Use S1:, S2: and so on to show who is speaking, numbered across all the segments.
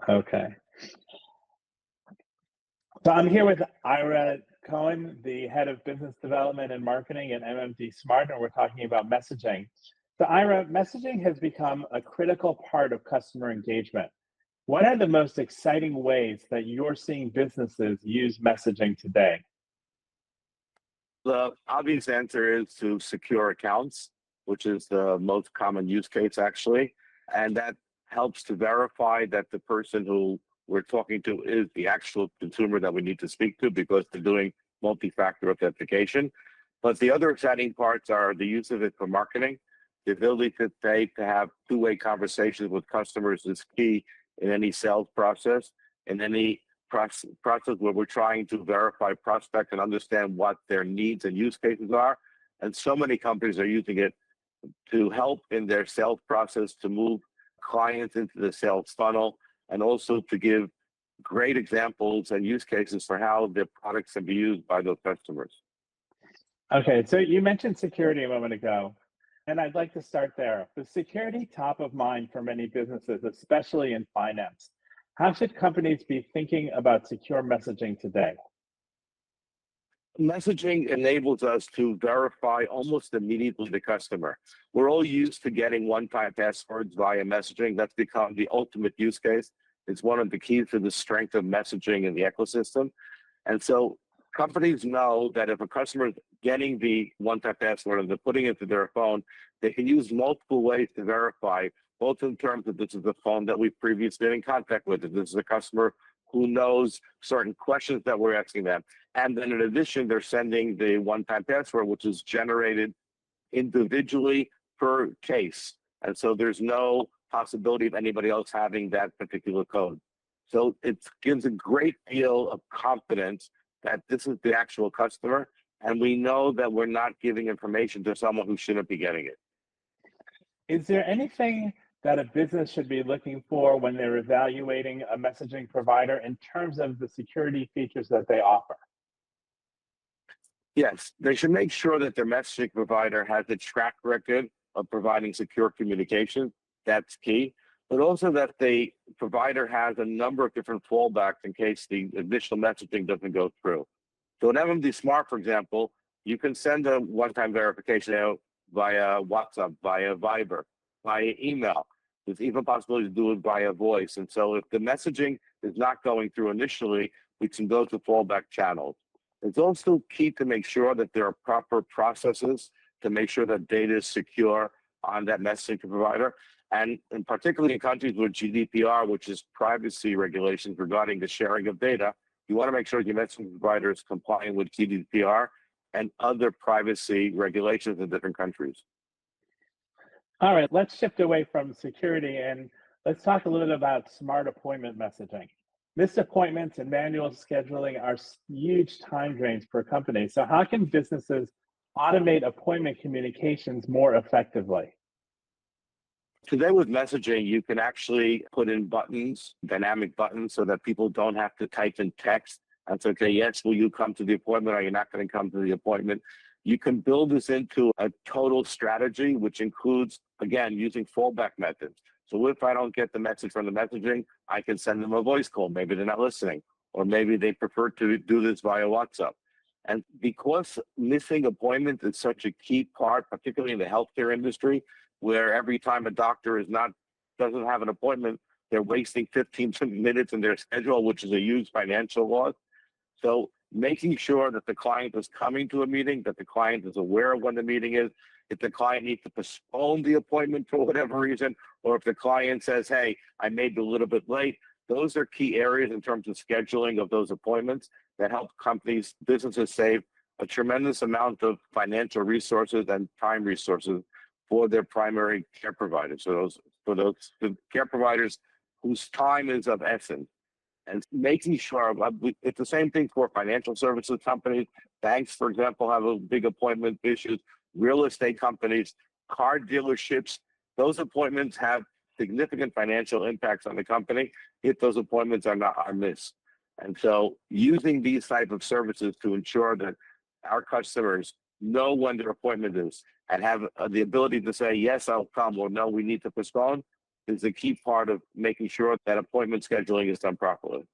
S1: Okay. So I'm here with Ira Cohen, the head of business development and marketing at MMD Smart, and we're talking about messaging. So Ira, messaging has become a critical part of customer engagement. What are the most exciting ways that you're seeing businesses use messaging today?
S2: The obvious answer is to secure accounts, which is the most common use case actually. And that helps to verify that the person who we're talking to is the actual consumer that we need to speak to because they're doing multi-factor authentication. But the other exciting parts are the use of it for marketing. The ability to have two-way conversations with customers is key in any sales process, in any process where we're trying to verify prospects and understand what their needs and use cases are. And so many companies are using it to help in their sales process, to move clients into the sales funnel, and also to give great examples and use cases for how their products can be used by those customers.
S1: Okay, so you mentioned security a moment ago, and I'd like to start there. With security top of mind for many businesses, especially in finance, how should companies be thinking about secure messaging today?
S2: Messaging enables us to verify almost immediately the customer. We're all used to getting one-time passwords via messaging. That's become the ultimate use case. It's one of the keys to the strength of messaging in the ecosystem. And so companies know that if a customer is getting the one-time password and they're putting it to their phone, they can use multiple ways to verify, both in terms of this is the phone that we've previously been in contact with, if this is a customer who knows certain questions that we're asking them. And then in addition, they're sending the one-time password, which is generated individually per case. And so there's no possibility of anybody else having that particular code. So it gives a great deal of confidence that this is the actual customer. And we know that we're not giving information to someone who shouldn't be getting it.
S1: Is there anything that a business should be looking for when they're evaluating a messaging provider in terms of the security features that they offer?
S2: Yes, they should make sure that their messaging provider has a track record of providing secure communication. That's key. But also that the provider has a number of different fallbacks in case the initial messaging doesn't go through. So in MMD Smart, for example, you can send a one-time verification out via WhatsApp, via Viber, via email. There's even possibility to do it via voice. And so if the messaging is not going through initially, we can go to fallback channels. It's also key to make sure that there are proper processes to make sure that data is secure on that messaging provider. And particularly in countries with GDPR, which is privacy regulations regarding the sharing of data, you want to make sure your messaging provider is complying with GDPR and other privacy regulations in different countries.
S1: All right, let's shift away from security and let's talk a little bit about smart appointment messaging. Missed appointments and manual scheduling are huge time drains for companies. So how can businesses automate appointment communications more effectively?
S2: Today with messaging, you can actually put in buttons, dynamic buttons, so that people don't have to type in text and say, okay, yes, will you come to the appointment or you're not going to come to the appointment? You can build this into a total strategy, which includes, again, using fallback methods. So if I don't get the message from the messaging, I can send them a voice call. Maybe they're not listening, or maybe they prefer to do this via WhatsApp. And because missing appointments is such a key part, particularly in the healthcare industry, where every time a doctor doesn't have an appointment, they're wasting 15 minutes in their schedule, which is a huge financial loss. So making sure that the client is coming to a meeting, that the client is aware of when the meeting is, if the client needs to postpone the appointment for whatever reason, or if the client says, hey, I may be a little bit late, those are key areas in terms of scheduling of those appointments that help companies, businesses save a tremendous amount of financial resources and time resources for their primary care providers. So the care providers whose time is of essence. And making sure, it's the same thing for financial services companies. Banks, for example, have a big appointment issues. Real estate companies, car dealerships, those appointments have significant financial impacts on the company if those appointments are missed. And so using these type of services to ensure that our customers know when their appointment is and have the ability to say, yes, I'll come, or no, we need to postpone, is a key part of making sure that appointment scheduling is done properly.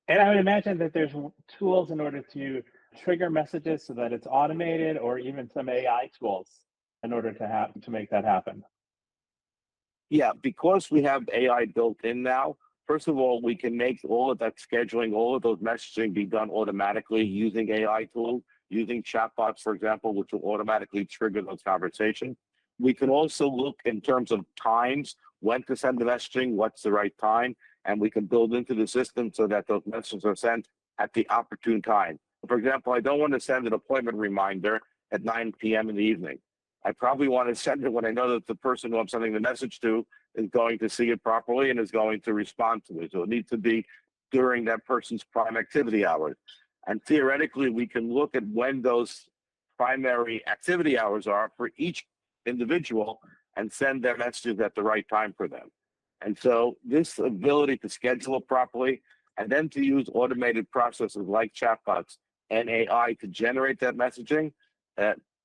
S1: And I would imagine that there's tools in order to trigger messages so that it's automated, or even some AI tools in order to make that happen.
S2: Yeah, because we have AI built in now, first of all, we can make all of that scheduling, all of those messaging be done automatically using AI tools, using chatbots, for example, which will automatically trigger those conversations. We can also look in terms of times, when to send the messaging, what's the right time, and we can build into the system so that those messages are sent at the opportune time. For example, I don't want to send an appointment reminder at 9 p.m. in the evening. I probably want to send it when I know that the person who I'm sending the message to is going to see it properly and is going to respond to it. So it needs to be during that person's prime activity hours. And theoretically, we can look at when those primary activity hours are for each individual and send their messages at the right time for them. And so this ability to schedule it properly and then to use automated processes like chatbots and AI to generate that messaging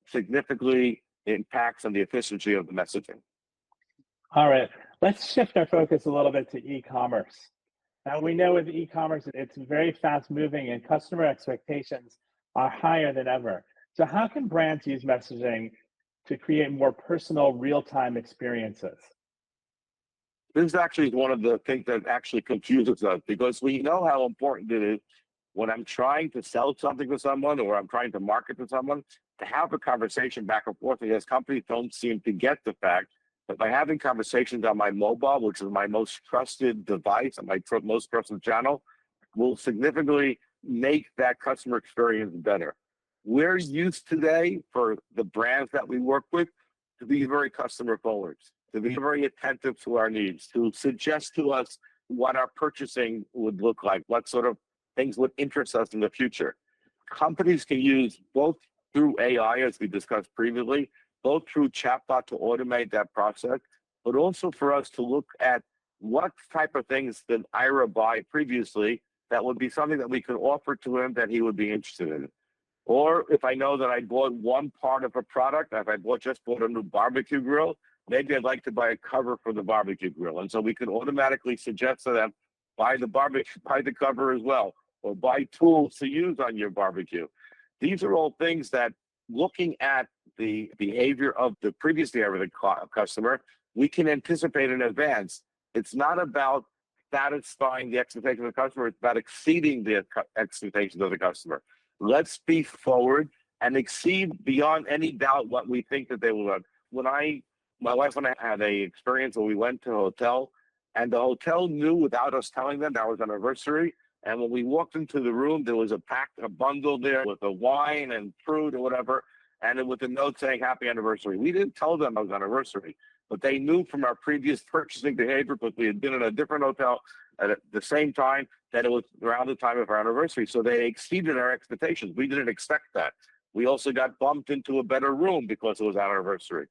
S2: significantly impacts on the efficiency of the messaging.
S1: All right, let's shift our focus a little bit to e-commerce. Now, we know with e-commerce, it's very fast moving and customer expectations are higher than ever. So how can brands use messaging to create more personal, real-time experiences?
S2: This actually is one of the things that actually confuses us, because we know how important it is when I'm trying to sell something to someone or I'm trying to market to someone to have a conversation back and forth, because companies don't seem to get the fact that by having conversations on my mobile, which is my most trusted device and my most trusted channel, will significantly make that customer experience better. We're used today, for the brands that we work with, to be very customer forward, to be very attentive to our needs, to suggest to us what our purchasing would look like, what sort of things would interest us in the future. Companies can use both through AI, as we discussed previously, both through chatbot to automate that process, but also for us to look at what type of things did Ira buy previously that would be something that we could offer to him that he would be interested in. Or if I know that I bought one part of a product, if I just bought a new barbecue grill, maybe I'd like to buy a cover for the barbecue grill. And so we can automatically suggest to them, buy the cover as well, or buy tools to use on your barbecue. These are all things that, looking at the behavior of the previously ever customer, we can anticipate in advance. It's not about satisfying the expectations of the customer, it's about exceeding the expectations of the customer. Let's be forward and exceed beyond any doubt what we think that they will learn. My wife and I had a experience where we went to a hotel, and the hotel knew without us telling them that was an anniversary. And when we walked into the room, there was a bundle there with a wine and fruit or whatever, and with a note saying happy anniversary. We didn't tell them it was anniversary, but they knew from our previous purchasing behavior, because we had been in a different hotel at the same time, that it was around the time of our anniversary. So they exceeded our expectations. We didn't expect that. We also got bumped into a better room because it was our anniversary.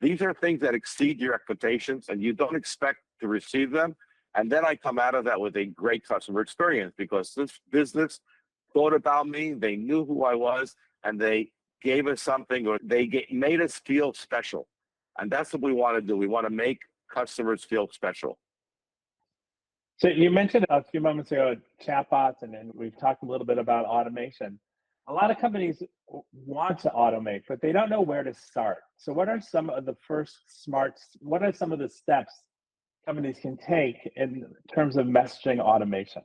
S2: These are things that exceed your expectations, and you don't expect to receive them. And then I come out of that with a great customer experience, because this business thought about me, they knew who I was, and they gave us something, or made us feel special. And that's what we want to do. We want to make customers feel special.
S1: So you mentioned a few moments ago chatbots, and then we've talked a little bit about automation. A lot of companies want to automate, but they don't know where to start. So what are some of the steps companies can take in terms of messaging automation?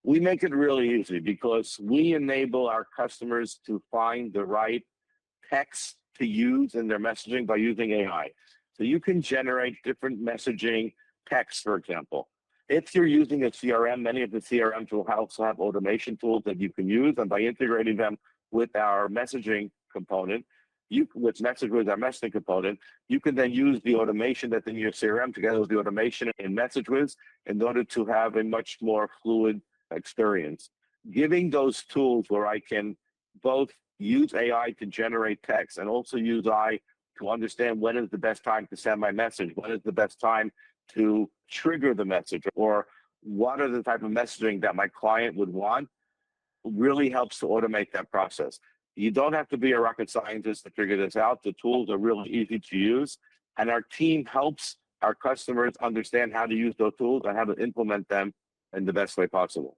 S2: We make it really easy, because we enable our customers to find the right text to use in their messaging by using AI. So you can generate different messaging texts, for example. If you're using a CRM, many of the CRMs will also have automation tools that you can use, and by integrating them with our messaging component, with MessageWhiz, our messaging component, you can then use the automation that's in your CRM together with the automation in MessageWhiz in order to have a much more fluid experience. Giving those tools where I can both use AI to generate text and also use AI to understand when is the best time to send my message, when is the best time to trigger the message, or what are the type of messaging that my client would want, really helps to automate that process. You don't have to be a rocket scientist to figure this out. The tools are really easy to use, and our team helps our customers understand how to use those tools and how to implement them in the best way possible.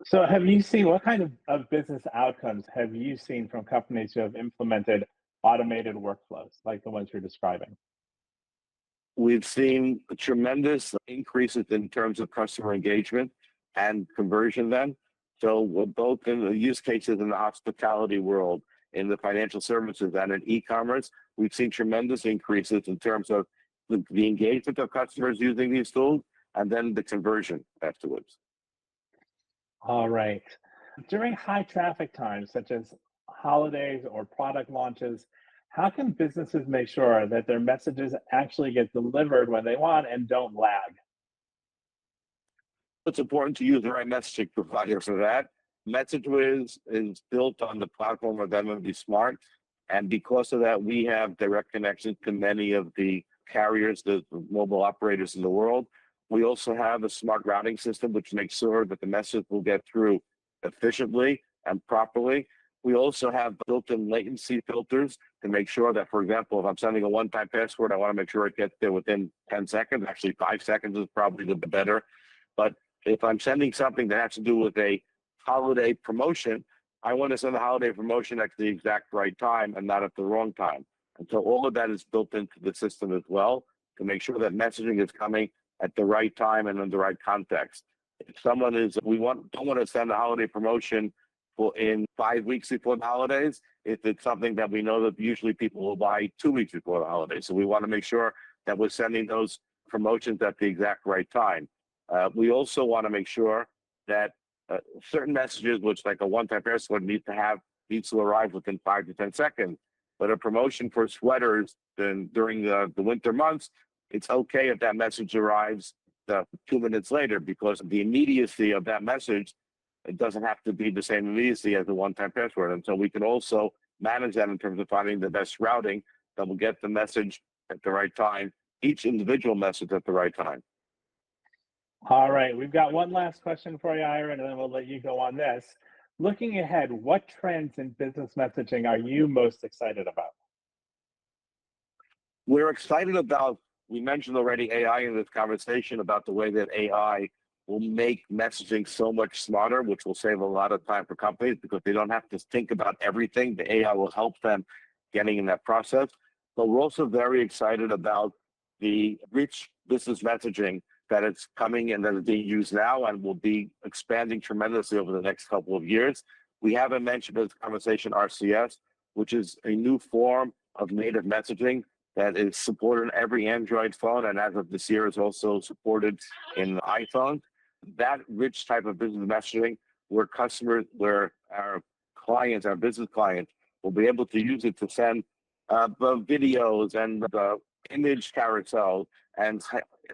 S1: So have you seen, what kind of business outcomes have you seen from companies who have implemented automated workflows like the ones you're describing?
S2: We've seen tremendous increases in terms of customer engagement and conversion then. So we're both in the use cases in the hospitality world, in the financial services, and in e-commerce. We've seen tremendous increases in terms of the engagement of customers using these tools and then the conversion afterwards.
S1: All right. During high traffic times, such as holidays or product launches, how can businesses make sure that their messages actually get delivered when they want and don't lag?
S2: It's important to use the right messaging provider for that. MessageWhiz is built on the platform of MMD Smart. And because of that, we have direct connections to many of the carriers, the mobile operators in the world. We also have a smart routing system, which makes sure that the message will get through efficiently and properly. We also have built-in latency filters to make sure that, for example, if I'm sending a one-time password, I want to make sure it gets there within 10 seconds. Actually, 5 seconds is probably the better. But if I'm sending something that has to do with a holiday promotion, I want to send the holiday promotion at the exact right time and not at the wrong time. And so all of that is built into the system as well to make sure that messaging is coming at the right time and in the right context. If someone is, don't want to send a holiday promotion in 5 weeks before the holidays, if it's something that we know that usually people will buy 2 weeks before the holidays. So we want to make sure that we're sending those promotions at the exact right time. We also want to make sure that certain messages, which like a one-time password needs to arrive within 5 to 10 seconds. But a promotion for sweaters during the winter months, it's okay if that message arrives 2 minutes later, because the immediacy of that message, it doesn't have to be the same immediacy as the one-time password. And so we can also manage that in terms of finding the best routing that will get the message at the right time, each individual message at the right time.
S1: All right, we've got one last question for you, Ira, and then we'll let you go on this. Looking ahead, what trends in business messaging are you most excited about?
S2: We're excited about, we mentioned already AI in this conversation, about the way that AI will make messaging so much smarter, which will save a lot of time for companies because they don't have to think about everything. The AI will help them getting in that process. But we're also very excited about the rich business messaging that is coming and that is being used now and will be expanding tremendously over the next couple of years. We haven't mentioned in this conversation RCS, which is a new form of native messaging that is supported in every Android phone, and as of this year is also supported in iPhone. That rich type of business messaging where our clients, our business clients, will be able to use it to send videos and image carousel and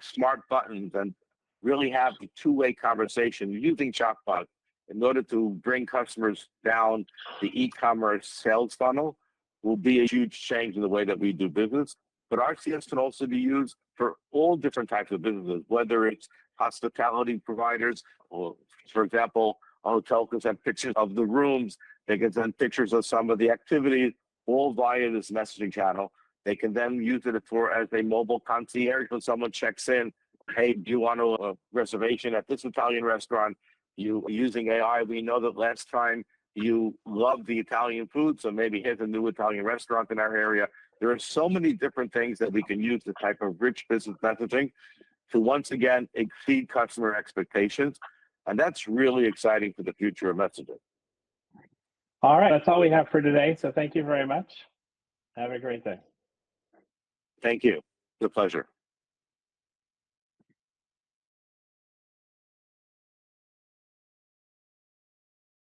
S2: smart buttons and really have a two-way conversation using chatbot in order to bring customers down the e-commerce sales funnel will be a huge change in the way that we do business. But RCS can also be used for all different types of businesses, whether it's hospitality providers, or for example, a hotel can send pictures of the rooms, they can send pictures of some of the activities, all via this messaging channel. They can then use it as a mobile concierge when someone checks in. Hey, do you want a reservation at this Italian restaurant? You using AI, we know that last time you loved the Italian food, so maybe here's a new Italian restaurant in our area. There are so many different things that we can use this type of rich business messaging to once again exceed customer expectations. And that's really exciting for the future of messaging.
S1: All right, that's all we have for today. So thank you very much. Have a great day.
S2: Thank you. It's a pleasure.